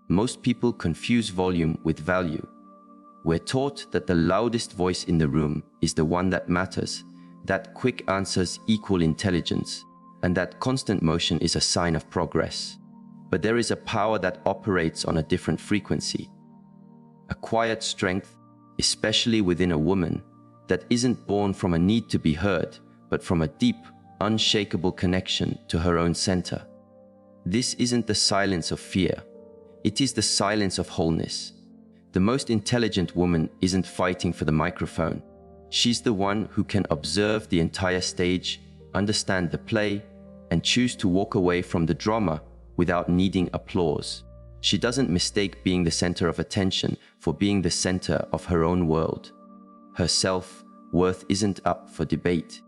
Most people confuse volume with value. We're taught that the loudest voice in the room is the one that matters, that quick answers equal intelligence, and that constant motion is a sign of progress. But there is a power that operates on a different frequency. A quiet strength, especially within a woman, that isn't born from a need to be heard, but from a deep, unshakable connection to her own center. This isn't the silence of fear. It is the silence of wholeness. The most intelligent woman isn't fighting for the microphone. She's the one who can observe the entire stage, understand the play, and choose to walk away from the drama without needing applause. She doesn't mistake being the center of attention for being the center of her own world. Her self-worth isn't up for debate.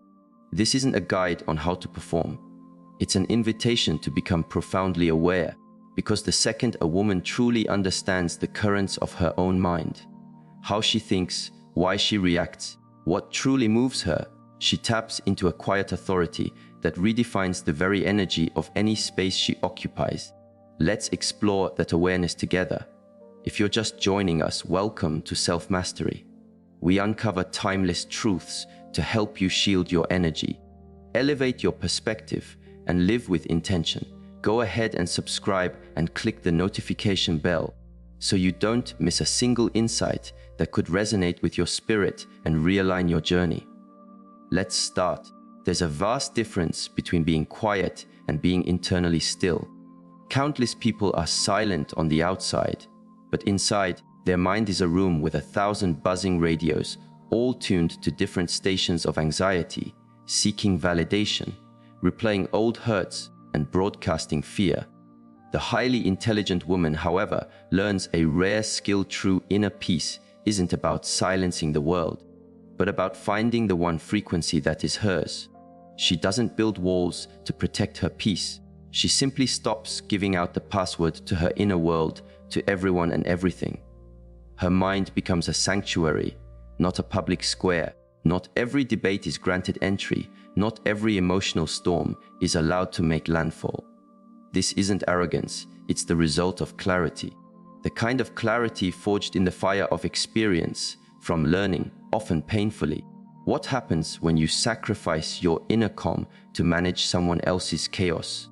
This isn't a guide on how to perform. It's an invitation to become profoundly aware, because the second a woman truly understands the currents of her own mind, how she thinks, why she reacts, what truly moves her, she taps into a quiet authority that redefines the very energy of any space she occupies. Let's explore that awareness together. If you're just joining us, welcome to Self-Mastery. We uncover timeless truths to help you shield your energy, elevate your perspective, and live with intention. Go ahead and subscribe and click the notification bell so you don't miss a single insight that could resonate with your spirit and realign your journey. Let's start. There's a vast difference between being quiet and being internally still. Countless people are silent on the outside, but inside, their mind is a room with 1,000 buzzing radios, all tuned to different stations of anxiety, seeking validation, replaying old hurts, and broadcasting fear. The highly intelligent woman, however, learns a rare skill. True inner peace isn't about silencing the world, but about finding the one frequency that is hers. She doesn't build walls to protect her peace. She simply stops giving out the password to her inner world to everyone and everything. Her mind becomes a sanctuary, not a public square. Not every debate is granted entry. Not every emotional storm is allowed to make landfall. This isn't arrogance, it's the result of clarity. The kind of clarity forged in the fire of experience, from learning, often painfully. What happens when you sacrifice your inner calm to manage someone else's chaos?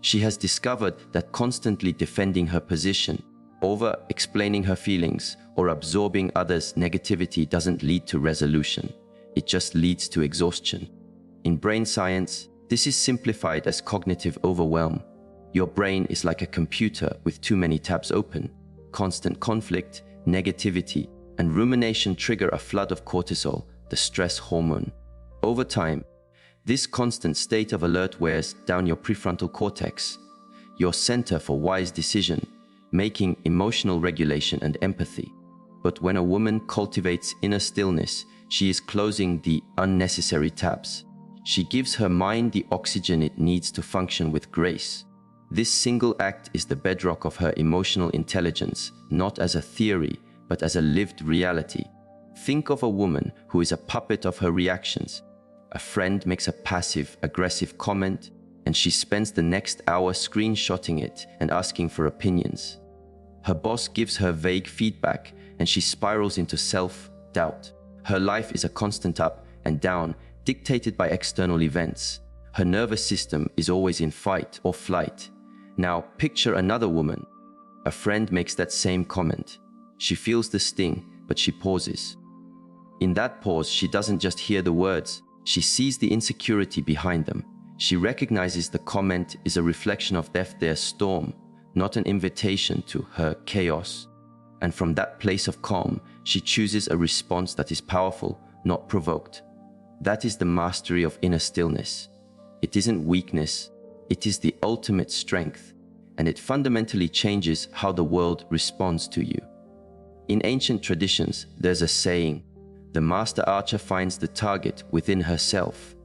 She has discovered that constantly defending her position, over-explaining her feelings, or absorbing others' negativity doesn't lead to resolution. It just leads to exhaustion. In brain science, this is simplified as cognitive overwhelm. Your brain is like a computer with too many tabs open. Constant conflict, negativity, and rumination trigger a flood of cortisol, the stress hormone. Over time, this constant state of alert wears down your prefrontal cortex, your center for wise decision, making, emotional regulation, and empathy. But when a woman cultivates inner stillness, she is closing the unnecessary tabs. She gives her mind the oxygen it needs to function with grace. This single act is the bedrock of her emotional intelligence, not as a theory, but as a lived reality. Think of a woman who is a puppet of her reactions. A friend makes a passive-aggressive comment, and she spends the next hour screenshotting it and asking for opinions. Her boss gives her vague feedback, and she spirals into self-doubt. Her life is a constant up and down, dictated by external events. Her nervous system is always in fight or flight. Now, picture another woman. A friend makes that same comment. She feels the sting, but she pauses. In that pause, she doesn't just hear the words, she sees the insecurity behind them. She recognizes the comment is a reflection of their storm, not an invitation to her chaos. And from that place of calm, she chooses a response that is powerful, not provoked. That is the mastery of inner stillness. It isn't weakness, it is the ultimate strength, and it fundamentally changes how the world responds to you. In ancient traditions, there's a saying, the master archer finds the target within herself.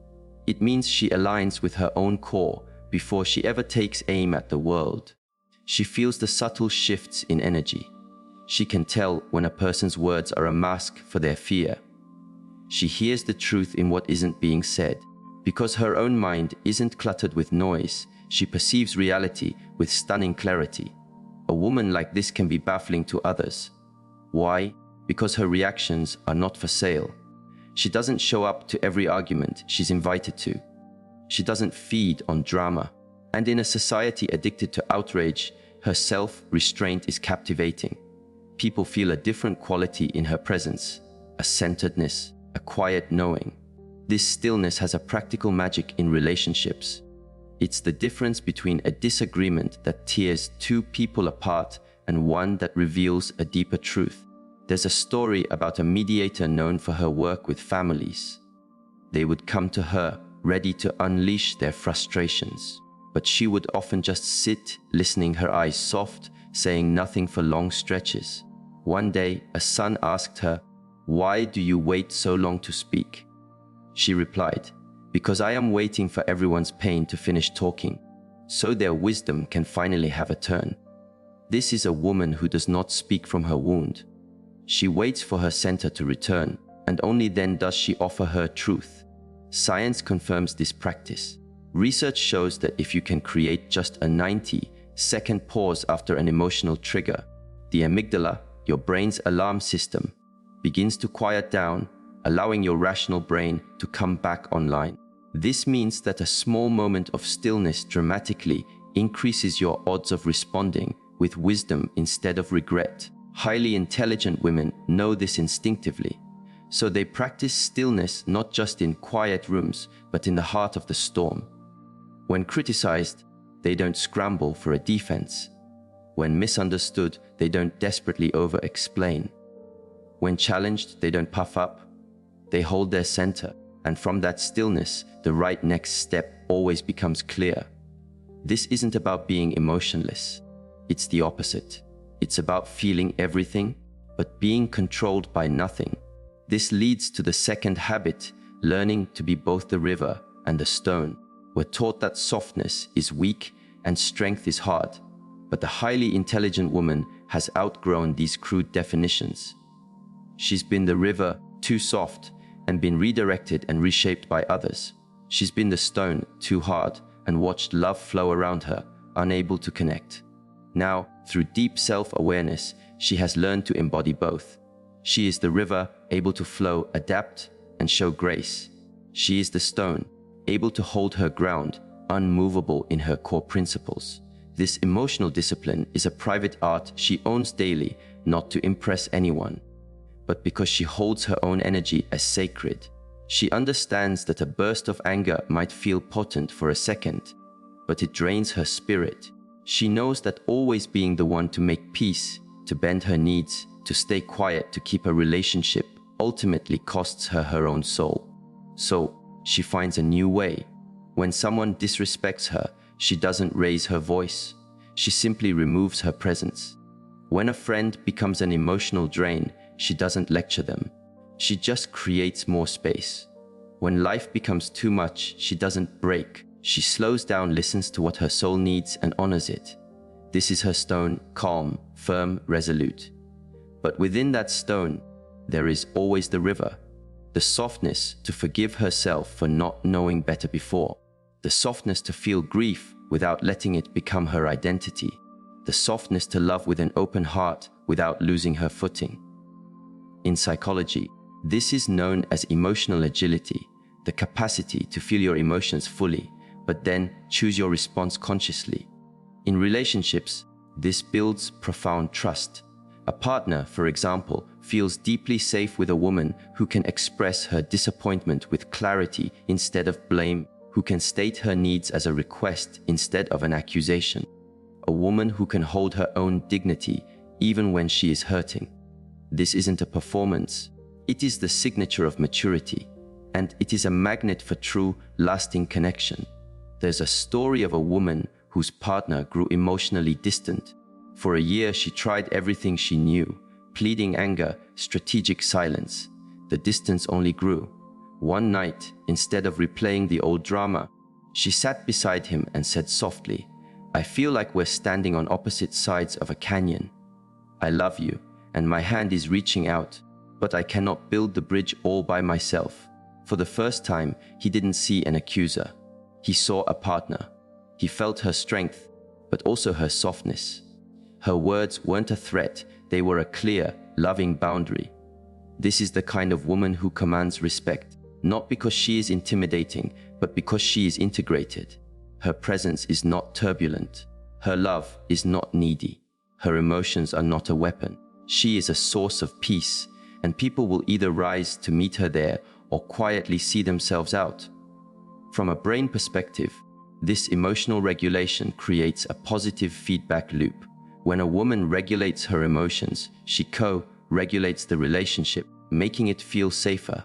It means she aligns with her own core before she ever takes aim at the world. She feels the subtle shifts in energy. She can tell when a person's words are a mask for their fear. She hears the truth in what isn't being said. Because her own mind isn't cluttered with noise, she perceives reality with stunning clarity. A woman like this can be baffling to others. Why? Because her reactions are not for sale. She doesn't show up to every argument she's invited to. She doesn't feed on drama. And in a society addicted to outrage, her self-restraint is captivating. People feel a different quality in her presence, a centeredness, a quiet knowing. This stillness has a practical magic in relationships. It's the difference between a disagreement that tears two people apart and one that reveals a deeper truth. There's a story about a mediator known for her work with families. They would come to her, ready to unleash their frustrations. But she would often just sit, listening, her eyes soft, saying nothing for long stretches. One day, a son asked her, "Why do you wait so long to speak?" She replied, "Because I am waiting for everyone's pain to finish talking, so their wisdom can finally have a turn." This is a woman who does not speak from her wound. She waits for her center to return, and only then does she offer her truth. Science confirms this practice. Research shows that if you can create just a 90-second pause after an emotional trigger, the amygdala, your brain's alarm system, begins to quiet down, allowing your rational brain to come back online. This means that a small moment of stillness dramatically increases your odds of responding with wisdom instead of regret. Highly intelligent women know this instinctively, so they practice stillness not just in quiet rooms, but in the heart of the storm. When criticized, they don't scramble for a defense. When misunderstood, they don't desperately over-explain. When challenged, they don't puff up. They hold their center, and from that stillness, the right next step always becomes clear. This isn't about being emotionless. It's the opposite. It's about feeling everything, but being controlled by nothing. This leads to the second habit, learning to be both the river and the stone. We're taught that softness is weak and strength is hard, but the highly intelligent woman has outgrown these crude definitions. She's been the river, too soft, and been redirected and reshaped by others. She's been the stone, too hard, and watched love flow around her, unable to connect. Now, through deep self-awareness, she has learned to embody both. She is the river, able to flow, adapt, and show grace. She is the stone, able to hold her ground, unmovable in her core principles. This emotional discipline is a private art she owns daily, not to impress anyone, but because she holds her own energy as sacred. She understands that a burst of anger might feel potent for a second, but it drains her spirit. She knows that always being the one to make peace, to bend her needs, to stay quiet, to keep a relationship, ultimately costs her her own soul. So, she finds a new way. When someone disrespects her, she doesn't raise her voice. She simply removes her presence. When a friend becomes an emotional drain, she doesn't lecture them. She just creates more space. When life becomes too much, she doesn't break. She slows down, listens to what her soul needs, and honors it. This is her stone, calm, firm, resolute. But within that stone, there is always the river. The softness to forgive herself for not knowing better before. The softness to feel grief without letting it become her identity. The softness to love with an open heart without losing her footing. In psychology, this is known as emotional agility, the capacity to feel your emotions fully, but then choose your response consciously. In relationships, this builds profound trust. A partner, for example, feels deeply safe with a woman who can express her disappointment with clarity instead of blame, who can state her needs as a request instead of an accusation. A woman who can hold her own dignity even when she is hurting. This isn't a performance. It is the signature of maturity, and it is a magnet for true, lasting connection. There's a story of a woman whose partner grew emotionally distant. For a year, she tried everything she knew, pleading anger, strategic silence. The distance only grew. One night, instead of replaying the old drama, she sat beside him and said softly, "I feel like we're standing on opposite sides of a canyon. I love you, and my hand is reaching out, but I cannot build the bridge all by myself." For the first time, he didn't see an accuser. He saw a partner. He felt her strength, but also her softness. Her words weren't a threat, they were a clear, loving boundary. This is the kind of woman who commands respect, not because she is intimidating, but because she is integrated. Her presence is not turbulent. Her love is not needy. Her emotions are not a weapon. She is a source of peace, and people will either rise to meet her there or quietly see themselves out. From a brain perspective, this emotional regulation creates a positive feedback loop. When a woman regulates her emotions, she co-regulates the relationship, making it feel safer.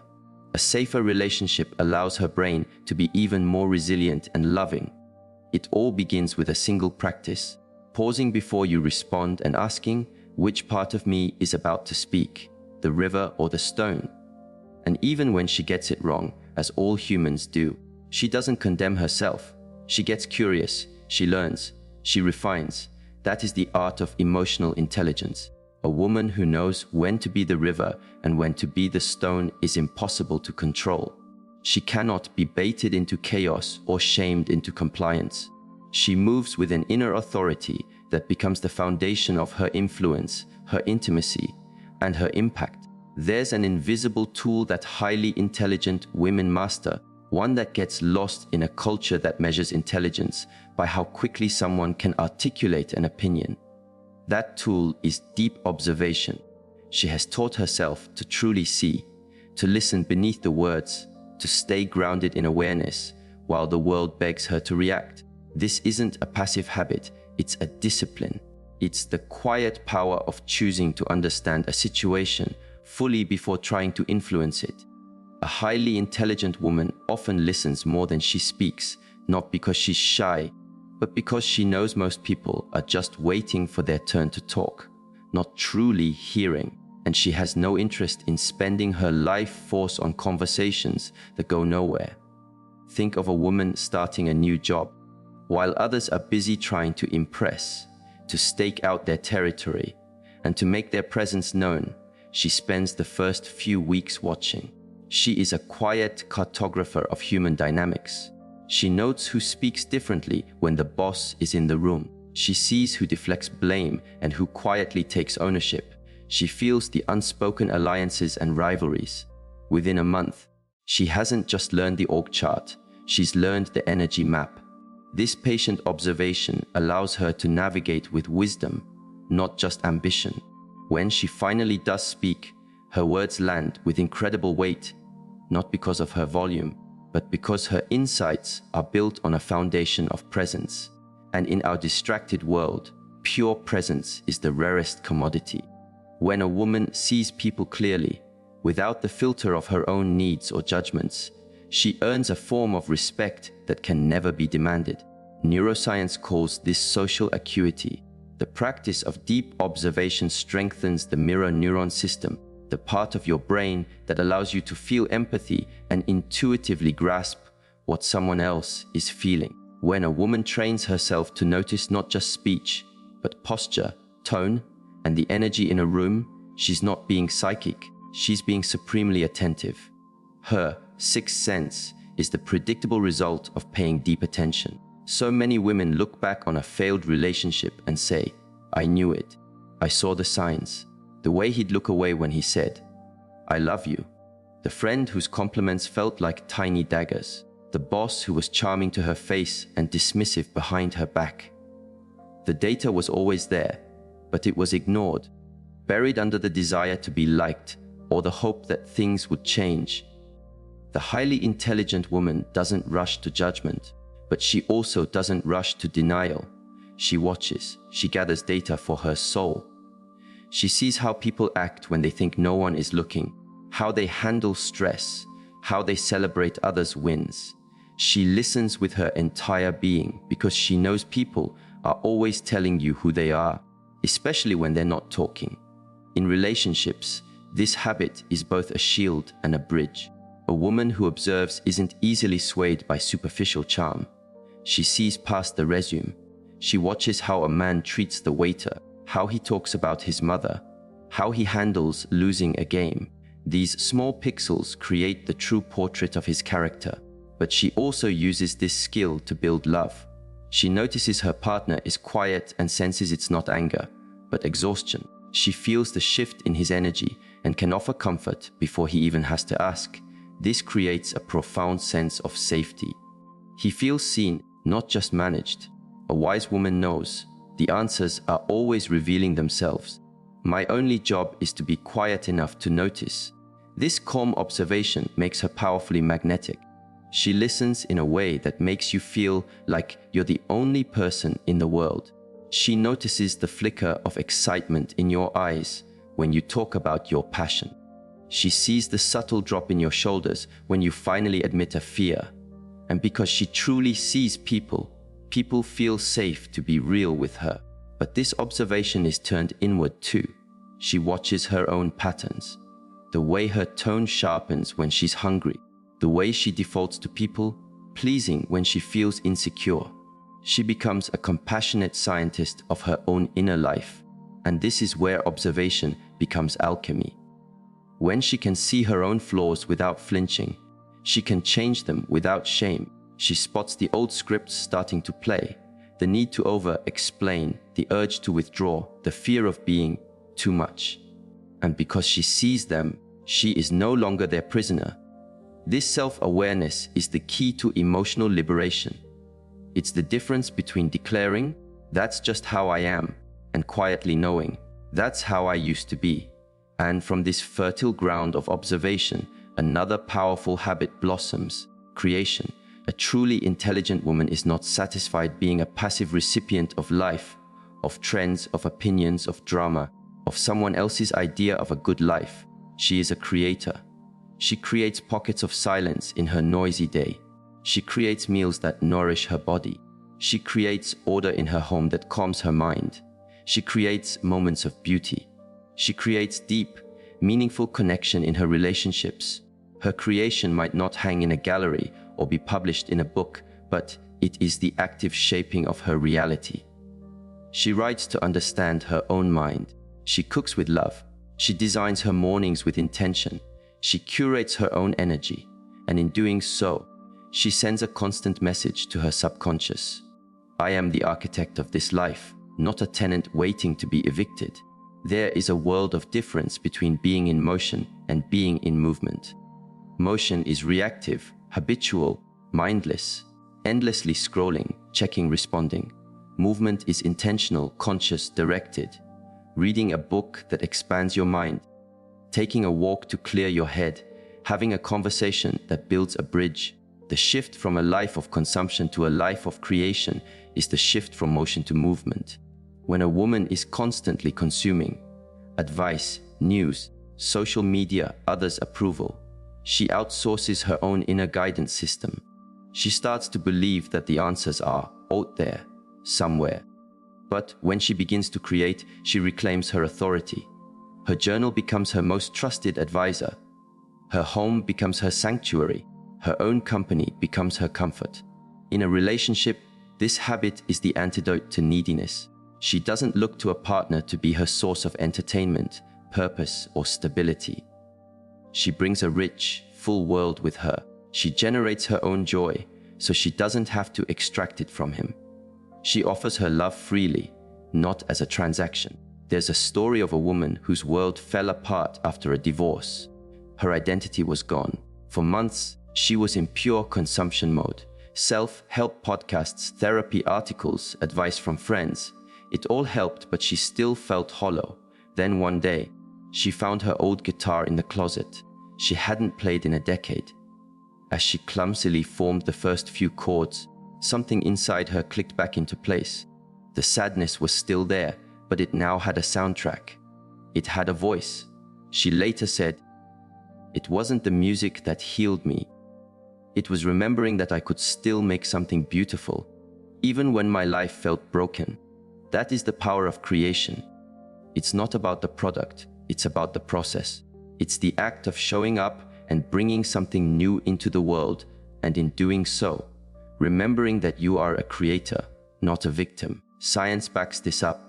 A safer relationship allows her brain to be even more resilient and loving. It all begins with a single practice, pausing before you respond and asking, which part of me is about to speak, the river or the stone? And even when she gets it wrong, as all humans do, she doesn't condemn herself. She gets curious, she learns, she refines. That is the art of emotional intelligence. A woman who knows when to be the river and when to be the stone is impossible to control. She cannot be baited into chaos or shamed into compliance. She moves with an inner authority that becomes the foundation of her influence, her intimacy, and her impact. There's an invisible tool that highly intelligent women master, one that gets lost in a culture that measures intelligence by how quickly someone can articulate an opinion. That tool is deep observation. She has taught herself to truly see, to listen beneath the words, to stay grounded in awareness, while the world begs her to react. This isn't a passive habit, it's a discipline. It's the quiet power of choosing to understand a situation fully before trying to influence it. A highly intelligent woman often listens more than she speaks, not because she's shy, but because she knows most people are just waiting for their turn to talk, not truly hearing. And she has no interest in spending her life force on conversations that go nowhere. Think of a woman starting a new job. While others are busy trying to impress, to stake out their territory, and to make their presence known, she spends the first few weeks watching. She is a quiet cartographer of human dynamics. She notes who speaks differently when the boss is in the room. She sees who deflects blame and who quietly takes ownership. She feels the unspoken alliances and rivalries. Within a month, she hasn't just learned the org chart, she's learned the energy map. This patient observation allows her to navigate with wisdom, not just ambition. When she finally does speak, her words land with incredible weight, not because of her volume, but because her insights are built on a foundation of presence. And in our distracted world, pure presence is the rarest commodity. When a woman sees people clearly, without the filter of her own needs or judgments, she earns a form of respect that can never be demanded. Neuroscience calls this social acuity. The practice of deep observation strengthens the mirror neuron system, the part of your brain that allows you to feel empathy and intuitively grasp what someone else is feeling. When a woman trains herself to notice not just speech, but posture, tone, and the energy in a room, she's not being psychic, she's being supremely attentive. Her sixth sense is the predictable result of paying deep attention. So many women look back on a failed relationship and say, "I knew it. I saw the signs." The way he'd look away when he said, "I love you." The friend whose compliments felt like tiny daggers. The boss who was charming to her face and dismissive behind her back. The data was always there, but it was ignored, buried under the desire to be liked or the hope that things would change. The highly intelligent woman doesn't rush to judgment, but she also doesn't rush to denial. She watches, she gathers data for her soul. She sees how people act when they think no one is looking, how they handle stress, how they celebrate others' wins. She listens with her entire being because she knows people are always telling you who they are, especially when they're not talking. In relationships, this habit is both a shield and a bridge. A woman who observes isn't easily swayed by superficial charm. She sees past the resume. She watches how a man treats the waiter, how he talks about his mother, how he handles losing a game. These small pixels create the true portrait of his character. But she also uses this skill to build love. She notices her partner is quiet and senses it's not anger, but exhaustion. She feels the shift in his energy and can offer comfort before he even has to ask. This creates a profound sense of safety. He feels seen, not just managed. A wise woman knows the answers are always revealing themselves. My only job is to be quiet enough to notice. This calm observation makes her powerfully magnetic. She listens in a way that makes you feel like you're the only person in the world. She notices the flicker of excitement in your eyes when you talk about your passion. She sees the subtle drop in your shoulders when you finally admit a fear. And because she truly sees people, people feel safe to be real with her. But this observation is turned inward too. She watches her own patterns. The way her tone sharpens when she's hungry. The way she defaults to people pleasing when she feels insecure. She becomes a compassionate scientist of her own inner life. And this is where observation becomes alchemy. When she can see her own flaws without flinching, she can change them without shame. She spots the old scripts starting to play, the need to over-explain, the urge to withdraw, the fear of being too much. And because she sees them, she is no longer their prisoner. This self-awareness is the key to emotional liberation. It's the difference between declaring, "That's just how I am," and quietly knowing, "That's how I used to be." And from this fertile ground of observation, another powerful habit blossoms: creation. A truly intelligent woman is not satisfied being a passive recipient of life, of trends, of opinions, of drama, of someone else's idea of a good life. She is a creator. She creates pockets of silence in her noisy day. She creates meals that nourish her body. She creates order in her home that calms her mind. She creates moments of beauty. She creates deep, meaningful connection in her relationships. Her creation might not hang in a gallery or be published in a book, but it is the active shaping of her reality. She writes to understand her own mind. She cooks with love. She designs her mornings with intention. She curates her own energy. And in doing so, she sends a constant message to her subconscious. I am the architect of this life, not a tenant waiting to be evicted. There is a world of difference between being in motion and being in movement. Motion is reactive, habitual, mindless, endlessly scrolling, checking, responding. Movement is intentional, conscious, directed. Reading a book that expands your mind, taking a walk to clear your head, having a conversation that builds a bridge. The shift from a life of consumption to a life of creation is the shift from motion to movement. When a woman is constantly consuming advice, news, social media, others' approval, she outsources her own inner guidance system. She starts to believe that the answers are out there, somewhere. But when she begins to create, she reclaims her authority. Her journal becomes her most trusted advisor. Her home becomes her sanctuary. Her own company becomes her comfort. In a relationship, this habit is the antidote to neediness. She doesn't look to a partner to be her source of entertainment, purpose, or stability. She brings a rich, full world with her. She generates her own joy, so she doesn't have to extract it from him. She offers her love freely, not as a transaction. There's a story of a woman whose world fell apart after a divorce. Her identity was gone. For months, she was in pure consumption mode. Self-help podcasts, therapy articles, advice from friends. It all helped, but she still felt hollow. Then one day, she found her old guitar in the closet. She hadn't played in a decade. As she clumsily formed the first few chords, something inside her clicked back into place. The sadness was still there, but it now had a soundtrack. It had a voice. She later said, "It wasn't the music that healed me. It was remembering that I could still make something beautiful, even when my life felt broken." That is the power of creation. It's not about the product, it's about the process. It's the act of showing up and bringing something new into the world, and in doing so, remembering that you are a creator, not a victim. Science backs this up.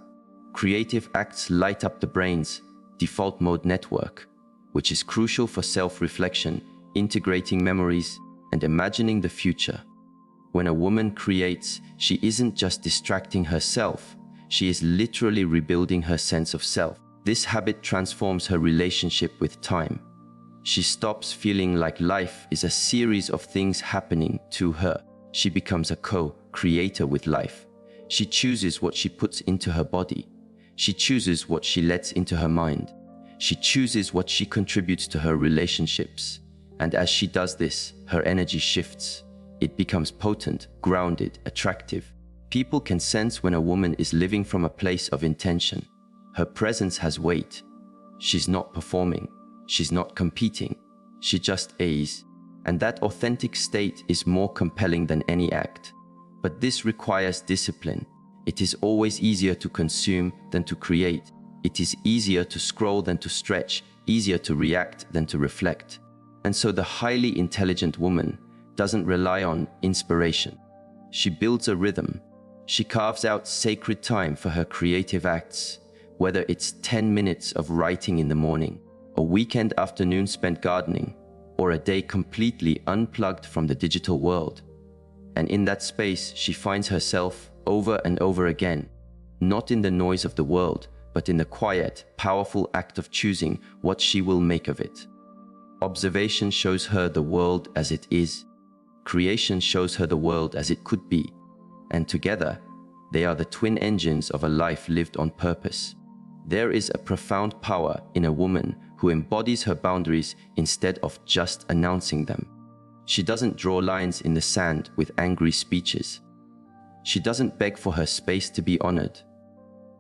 Creative acts light up the brain's default mode network, which is crucial for self-reflection, integrating memories, and imagining the future. When a woman creates, she isn't just distracting herself, she is literally rebuilding her sense of self. This habit transforms her relationship with time. She stops feeling like life is a series of things happening to her. She becomes a co-creator with life. She chooses what she puts into her body. She chooses what she lets into her mind. She chooses what she contributes to her relationships. And as she does this, her energy shifts. It becomes potent, grounded, attractive. People can sense when a woman is living from a place of intention. Her presence has weight. She's not performing. She's not competing. She just is. And that authentic state is more compelling than any act. But this requires discipline. It is always easier to consume than to create. It is easier to scroll than to stretch, easier to react than to reflect. And so the highly intelligent woman doesn't rely on inspiration. She builds a rhythm. She carves out sacred time for her creative acts, whether it's 10 minutes of writing in the morning, a weekend afternoon spent gardening, or a day completely unplugged from the digital world. And in that space, she finds herself over and over again, not in the noise of the world, but in the quiet, powerful act of choosing what she will make of it. Observation shows her the world as it is. Creation shows her the world as it could be. And together, they are the twin engines of a life lived on purpose. There is a profound power in a woman who embodies her boundaries instead of just announcing them. She doesn't draw lines in the sand with angry speeches. She doesn't beg for her space to be honored.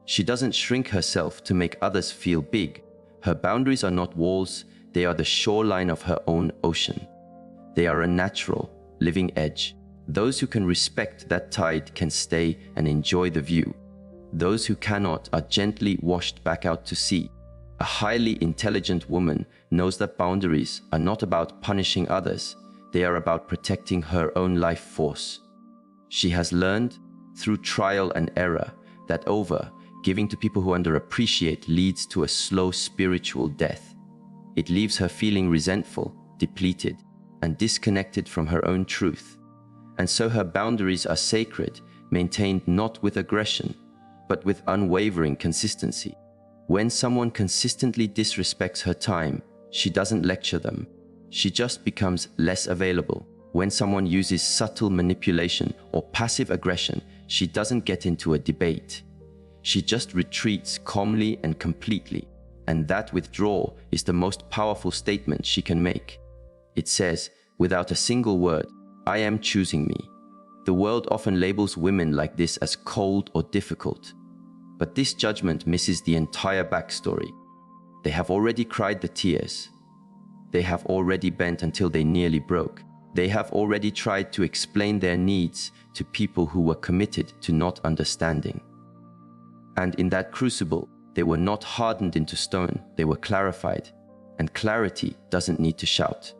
She doesn't shrink herself to make others feel big. Her boundaries are not walls, they are the shoreline of her own ocean. They are a natural, living edge. Those who can respect that tide can stay and enjoy the view. Those who cannot are gently washed back out to sea. A highly intelligent woman knows that boundaries are not about punishing others, they are about protecting her own life force. She has learned, through trial and error, that giving to people who underappreciate leads to a slow spiritual death. It leaves her feeling resentful, depleted, and disconnected from her own truth. And so her boundaries are sacred, maintained not with aggression, but with unwavering consistency. When someone consistently disrespects her time, she doesn't lecture them. She just becomes less available. When someone uses subtle manipulation or passive aggression, she doesn't get into a debate. She just retreats calmly and completely. And that withdrawal is the most powerful statement she can make. It says, without a single word, I am choosing me. The world often labels women like this as cold or difficult. But this judgment misses the entire backstory. They have already cried the tears. They have already bent until they nearly broke. They have already tried to explain their needs to people who were committed to not understanding. And in that crucible, they were not hardened into stone, they were clarified. And clarity doesn't need to shout.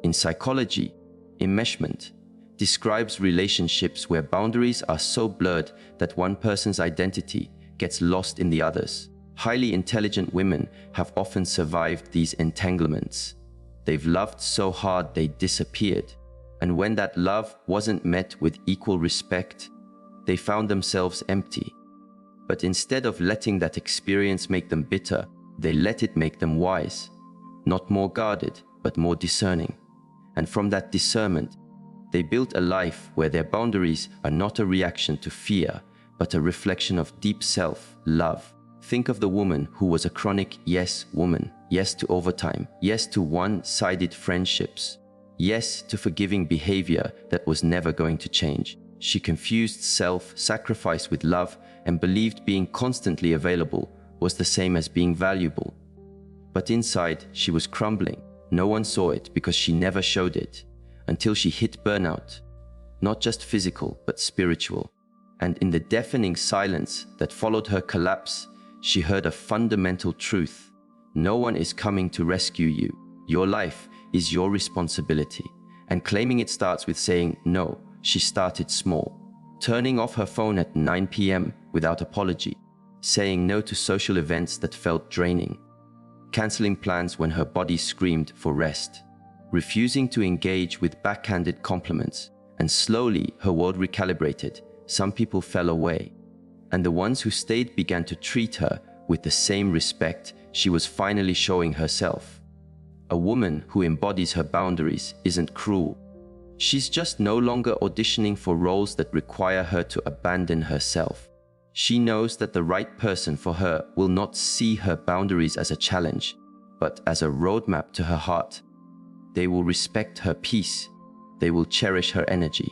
In psychology, enmeshment describes relationships where boundaries are so blurred that one person's identity gets lost in the others. Highly intelligent women have often survived these entanglements. They've loved so hard they disappeared. And when that love wasn't met with equal respect, they found themselves empty. But instead of letting that experience make them bitter, they let it make them wise. Not more guarded, but more discerning. And from that discernment, they built a life where their boundaries are not a reaction to fear, but a reflection of deep self-love. Think of the woman who was a chronic yes woman. Yes to overtime. Yes to one-sided friendships. Yes to forgiving behavior that was never going to change. She confused self-sacrifice with love and believed being constantly available was the same as being valuable. But inside, she was crumbling. No one saw it because she never showed it, until she hit burnout. Not just physical, but spiritual. And in the deafening silence that followed her collapse, she heard a fundamental truth. No one is coming to rescue you. Your life is your responsibility. And claiming it starts with saying no. She started small, turning off her phone at 9 p.m. without apology, saying no to social events that felt draining, canceling plans when her body screamed for rest, refusing to engage with backhanded compliments, and slowly her world recalibrated. Some people fell away, and the ones who stayed began to treat her with the same respect she was finally showing herself. A woman who embodies her boundaries isn't cruel. She's just no longer auditioning for roles that require her to abandon herself. She knows that the right person for her will not see her boundaries as a challenge, but as a roadmap to her heart. They will respect her peace. They will cherish her energy.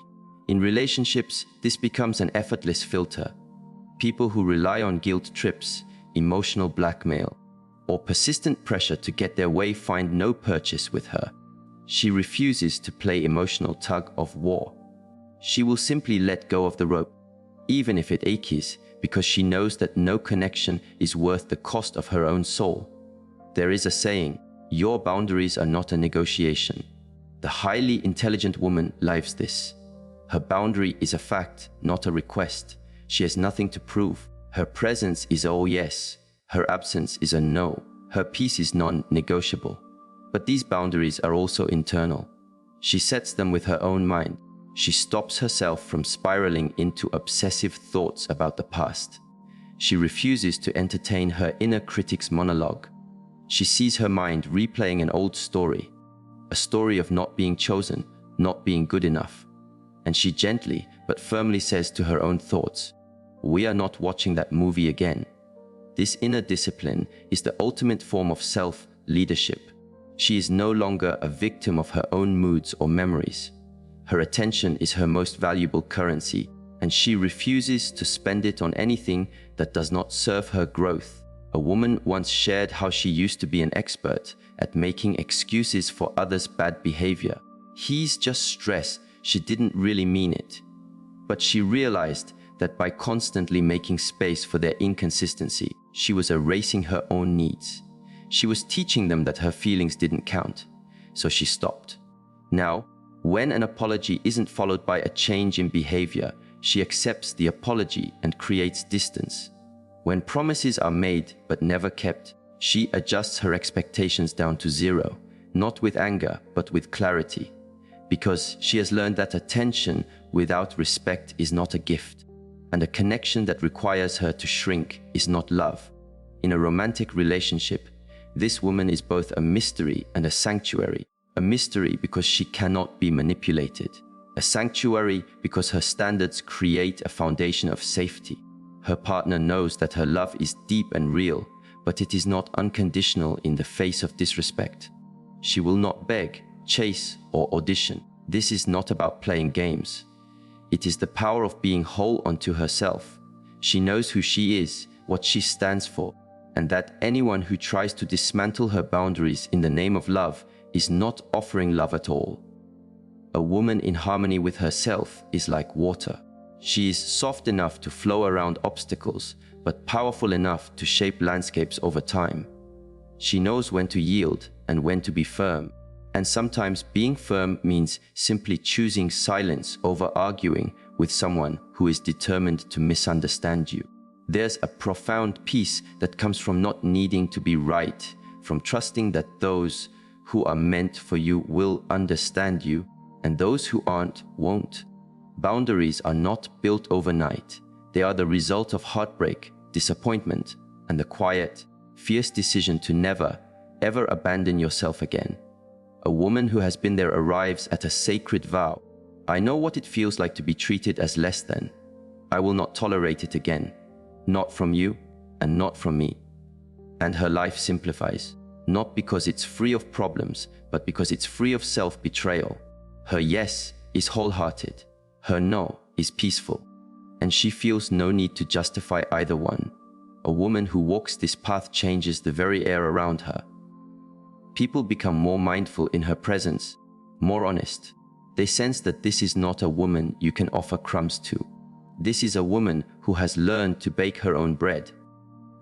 In relationships, this becomes an effortless filter. People who rely on guilt trips, emotional blackmail, or persistent pressure to get their way find no purchase with her. She refuses to play emotional tug of war. She will simply let go of the rope, even if it aches, because she knows that no connection is worth the cost of her own soul. There is a saying, your boundaries are not a negotiation. The highly intelligent woman lives this. Her boundary is a fact, not a request. She has nothing to prove. Her presence is a oh yes. Her absence is a no. Her peace is non-negotiable. But these boundaries are also internal. She sets them with her own mind. She stops herself from spiraling into obsessive thoughts about the past. She refuses to entertain her inner critic's monologue. She sees her mind replaying an old story, a story of not being chosen, not being good enough. And she gently but firmly says to her own thoughts, we are not watching that movie again. This inner discipline is the ultimate form of self-leadership. She is no longer a victim of her own moods or memories. Her attention is her most valuable currency, and she refuses to spend it on anything that does not serve her growth. A woman once shared how she used to be an expert at making excuses for others' bad behavior. He's just stress, she didn't really mean it. But she realized that by constantly making space for their inconsistency, she was erasing her own needs. She was teaching them that her feelings didn't count, so she stopped. Now, when an apology isn't followed by a change in behavior, she accepts the apology and creates distance. When promises are made but never kept, she adjusts her expectations down to zero, not with anger, but with clarity. Because she has learned that attention without respect is not a gift, and a connection that requires her to shrink is not love. In a romantic relationship, this woman is both a mystery and a sanctuary. A mystery because she cannot be manipulated. A sanctuary because her standards create a foundation of safety. Her partner knows that her love is deep and real, but it is not unconditional in the face of disrespect. She will not beg, chase, or audition. This is not about playing games. It is the power of being whole unto herself. She knows who she is, what she stands for, and that anyone who tries to dismantle her boundaries in the name of love is not offering love at all. A woman in harmony with herself is like water. She is soft enough to flow around obstacles, but powerful enough to shape landscapes over time. She knows when to yield and when to be firm, and sometimes being firm means simply choosing silence over arguing with someone who is determined to misunderstand you. There's a profound peace that comes from not needing to be right, from trusting that those who are meant for you will understand you, and those who aren't won't. Boundaries are not built overnight. They are the result of heartbreak, disappointment, and the quiet, fierce decision to never, ever abandon yourself again. A woman who has been there arrives at a sacred vow. I know what it feels like to be treated as less than. I will not tolerate it again. Not from you, and not from me. And her life simplifies. Not because it's free of problems, but because it's free of self-betrayal. Her yes is wholehearted. Her no is peaceful. And she feels no need to justify either one. A woman who walks this path changes the very air around her. People become more mindful in her presence, more honest. They sense that this is not a woman you can offer crumbs to. This is a woman who has learned to bake her own bread.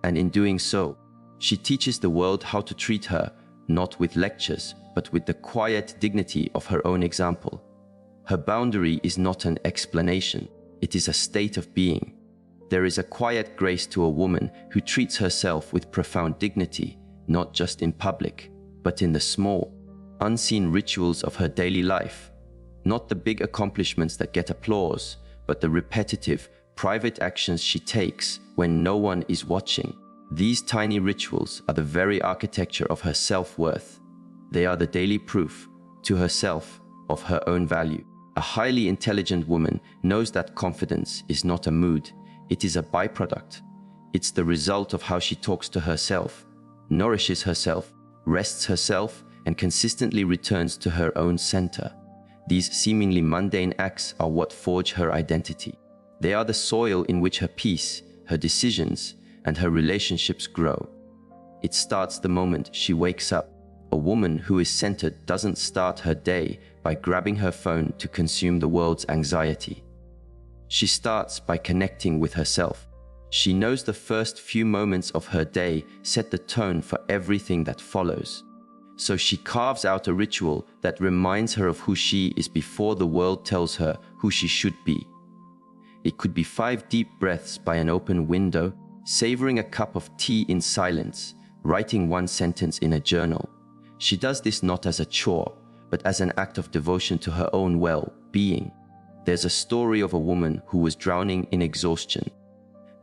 And in doing so, she teaches the world how to treat her, not with lectures, but with the quiet dignity of her own example. Her boundary is not an explanation, it is a state of being. There is a quiet grace to a woman who treats herself with profound dignity, not just in public, but in the small, unseen rituals of her daily life. Not the big accomplishments that get applause, but the repetitive, private actions she takes when no one is watching. These tiny rituals are the very architecture of her self-worth. They are the daily proof to herself of her own value. A highly intelligent woman knows that confidence is not a mood, it is a byproduct. It's the result of how she talks to herself, nourishes herself, rests herself, and consistently returns to her own center. These seemingly mundane acts are what forge her identity. They are the soil in which her peace, her decisions, and her relationships grow. It starts the moment she wakes up. A woman who is centered doesn't start her day by grabbing her phone to consume the world's anxiety. She starts by connecting with herself. She knows the first few moments of her day set the tone for everything that follows. So she carves out a ritual that reminds her of who she is before the world tells her who she should be. It could be 5 deep breaths by an open window, savoring a cup of tea in silence, writing 1 sentence in a journal. She does this not as a chore, but as an act of devotion to her own well-being. There's a story of a woman who was drowning in exhaustion.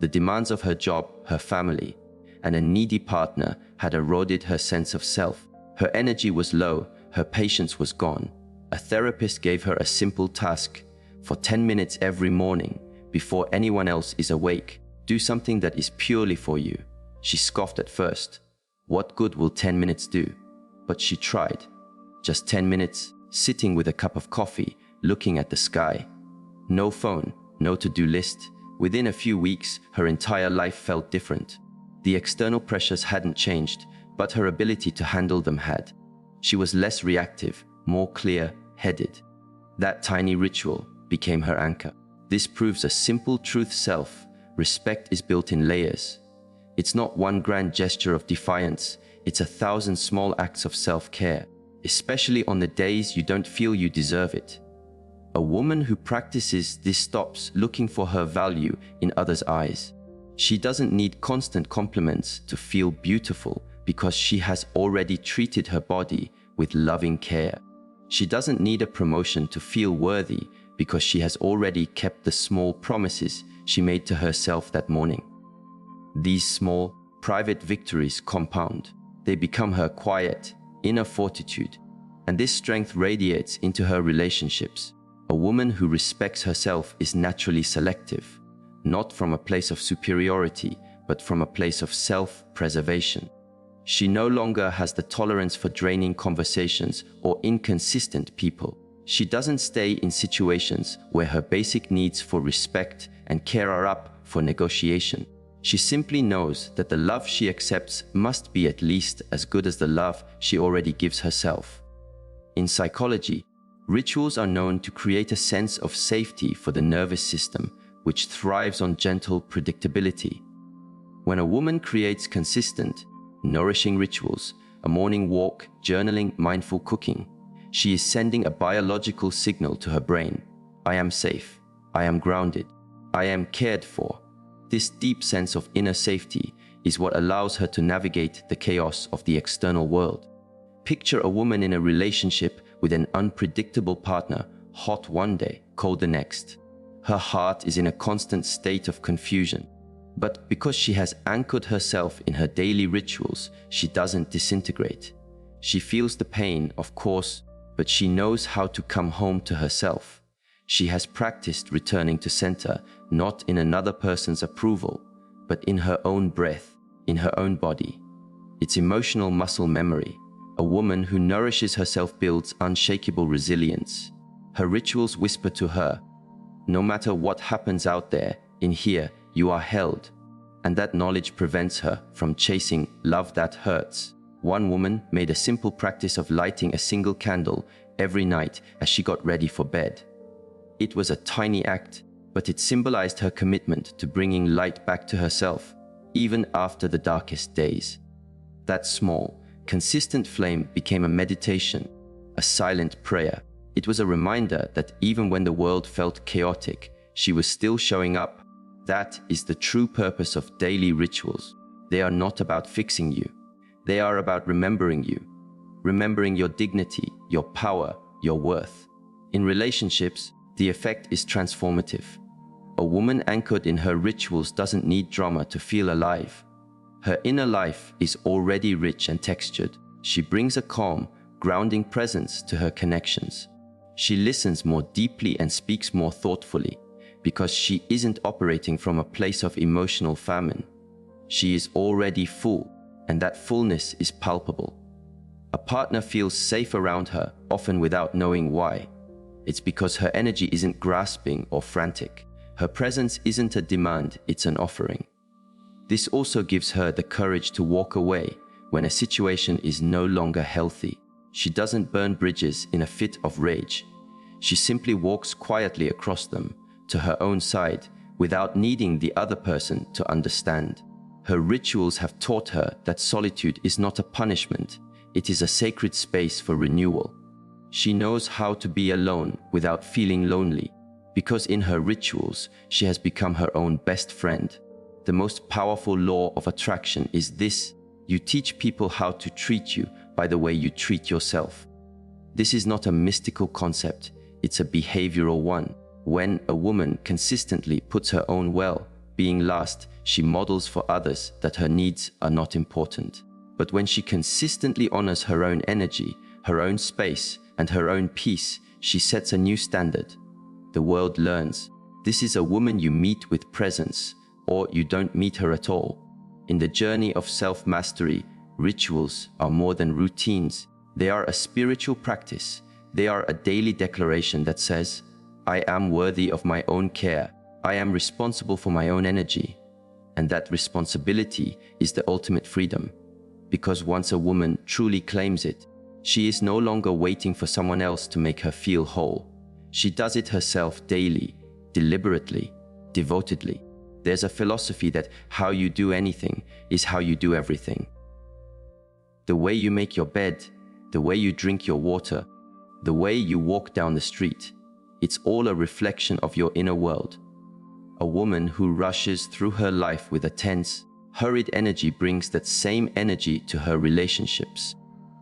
The demands of her job, her family, and a needy partner had eroded her sense of self. Her energy was low, her patience was gone. A therapist gave her a simple task: for 10 minutes every morning, before anyone else is awake, do something that is purely for you. She scoffed at first. What good will 10 minutes do? But she tried. Just 10 minutes, sitting with a cup of coffee, looking at the sky. No phone, no to-do list. Within a few weeks, her entire life felt different. The external pressures hadn't changed, but her ability to handle them had. She was less reactive, more clear-headed. That tiny ritual became her anchor. This proves a simple truth: self-respect is built in layers. It's not one grand gesture of defiance, it's 1,000 small acts of self-care, especially on the days you don't feel you deserve it. A woman who practices this stops looking for her value in others' eyes. She doesn't need constant compliments to feel beautiful because she has already treated her body with loving care. She doesn't need a promotion to feel worthy because she has already kept the small promises she made to herself that morning. These small, private victories compound. They become her quiet, inner fortitude, and this strength radiates into her relationships. A woman who respects herself is naturally selective, not from a place of superiority, but from a place of self-preservation. She no longer has the tolerance for draining conversations or inconsistent people. She doesn't stay in situations where her basic needs for respect and care are up for negotiation. She simply knows that the love she accepts must be at least as good as the love she already gives herself. In psychology, rituals are known to create a sense of safety for the nervous system, which thrives on gentle predictability. When a woman creates consistent, nourishing rituals, a morning walk, journaling, mindful cooking, she is sending a biological signal to her brain. I am safe. I am grounded. I am cared for. This deep sense of inner safety is what allows her to navigate the chaos of the external world. Picture a woman in a relationship with an unpredictable partner, hot one day, cold the next. Her heart is in a constant state of confusion. But because she has anchored herself in her daily rituals, she doesn't disintegrate. She feels the pain, of course, but she knows how to come home to herself. She has practiced returning to center, not in another person's approval, but in her own breath, in her own body. It's emotional muscle memory. A woman who nourishes herself builds unshakable resilience. Her rituals whisper to her, no matter what happens out there, in here, you are held. And that knowledge prevents her from chasing love that hurts. One woman made a simple practice of lighting a single candle every night as she got ready for bed. It was a tiny act, but it symbolized her commitment to bringing light back to herself, even after the darkest days. That small, consistent flame became a meditation, a silent prayer. It was a reminder that even when the world felt chaotic, she was still showing up. That is the true purpose of daily rituals. They are not about fixing you. They are about remembering you, remembering your dignity, your power, your worth. In relationships, the effect is transformative. A woman anchored in her rituals doesn't need drama to feel alive. Her inner life is already rich and textured. She brings a calm, grounding presence to her connections. She listens more deeply and speaks more thoughtfully because she isn't operating from a place of emotional famine. She is already full, and that fullness is palpable. A partner feels safe around her, often without knowing why. It's because her energy isn't grasping or frantic. Her presence isn't a demand, it's an offering. This also gives her the courage to walk away when a situation is no longer healthy. She doesn't burn bridges in a fit of rage. She simply walks quietly across them to her own side without needing the other person to understand. Her rituals have taught her that solitude is not a punishment, it is a sacred space for renewal. She knows how to be alone without feeling lonely, because in her rituals, she has become her own best friend. The most powerful law of attraction is this: you teach people how to treat you by the way you treat yourself. This is not a mystical concept, it's a behavioral one. When a woman consistently puts her own well-being last, she models for others that her needs are not important. But when she consistently honors her own energy, her own space, and her own peace, she sets a new standard. The world learns. This is a woman you meet with presence, or you don't meet her at all. In the journey of self-mastery, rituals are more than routines. They are a spiritual practice. They are a daily declaration that says, I am worthy of my own care. I am responsible for my own energy. And that responsibility is the ultimate freedom. Because once a woman truly claims it, she is no longer waiting for someone else to make her feel whole. She does it herself daily, deliberately, devotedly. There's a philosophy that how you do anything is how you do everything. The way you make your bed, the way you drink your water, the way you walk down the street, it's all a reflection of your inner world. A woman who rushes through her life with a tense, hurried energy brings that same energy to her relationships.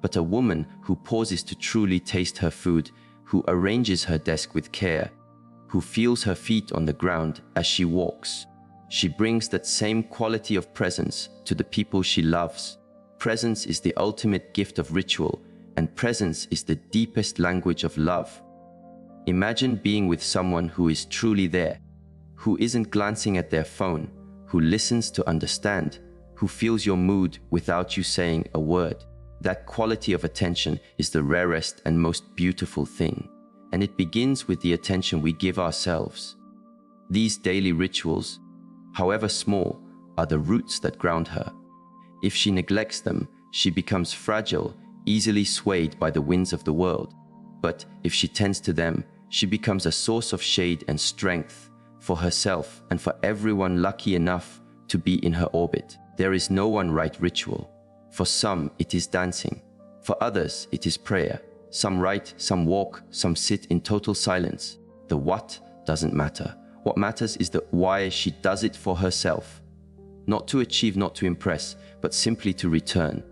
But a woman who pauses to truly taste her food, who arranges her desk with care, who feels her feet on the ground as she walks, she brings that same quality of presence to the people she loves. Presence is the ultimate gift of ritual, and presence is the deepest language of love. Imagine being with someone who is truly there, who isn't glancing at their phone, who listens to understand, who feels your mood without you saying a word. That quality of attention is the rarest and most beautiful thing, and it begins with the attention we give ourselves. These daily rituals, however small, are the roots that ground her. If she neglects them, she becomes fragile, easily swayed by the winds of the world. But if she tends to them, she becomes a source of shade and strength for herself and for everyone lucky enough to be in her orbit. There is no one right ritual. For some, it is dancing. For others, it is prayer. Some write, some walk, some sit in total silence. The what doesn't matter. What matters is the why. She does it for herself. Not to achieve, not to impress, but simply to return.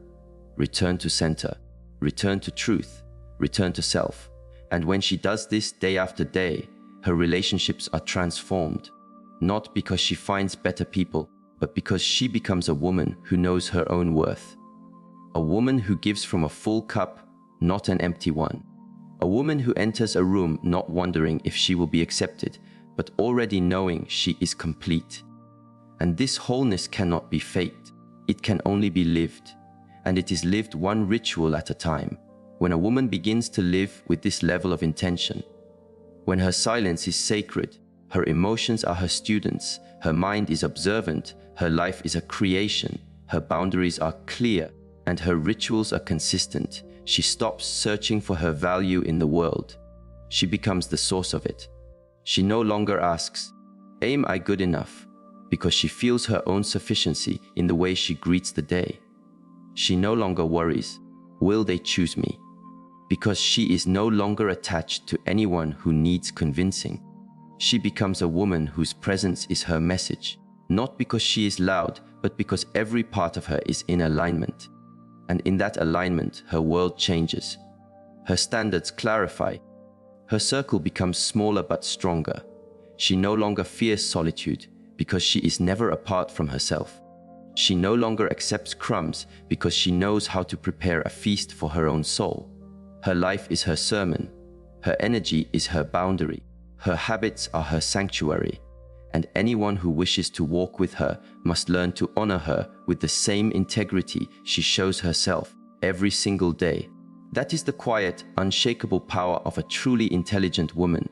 Return to center. Return to truth. Return to self. And when she does this day after day, her relationships are transformed. Not because she finds better people, but because she becomes a woman who knows her own worth. A woman who gives from a full cup, not an empty one. A woman who enters a room not wondering if she will be accepted, but already knowing she is complete. And this wholeness cannot be faked. It can only be lived. And it is lived one ritual at a time. When a woman begins to live with this level of intention, when her silence is sacred, her emotions are her students, her mind is observant, her life is a creation, her boundaries are clear, and her rituals are consistent, she stops searching for her value in the world. She becomes the source of it. She no longer asks, am I good enough? Because she feels her own sufficiency in the way she greets the day. She no longer worries, will they choose me? Because she is no longer attached to anyone who needs convincing. She becomes a woman whose presence is her message, not because she is loud, but because every part of her is in alignment. And in that alignment, her world changes. Her standards clarify. Her circle becomes smaller but stronger. She no longer fears solitude because she is never apart from herself. She no longer accepts crumbs because she knows how to prepare a feast for her own soul. Her life is her sermon. Her energy is her boundary. Her habits are her sanctuary. And anyone who wishes to walk with her must learn to honor her with the same integrity she shows herself every single day. That is the quiet, unshakable power of a truly intelligent woman.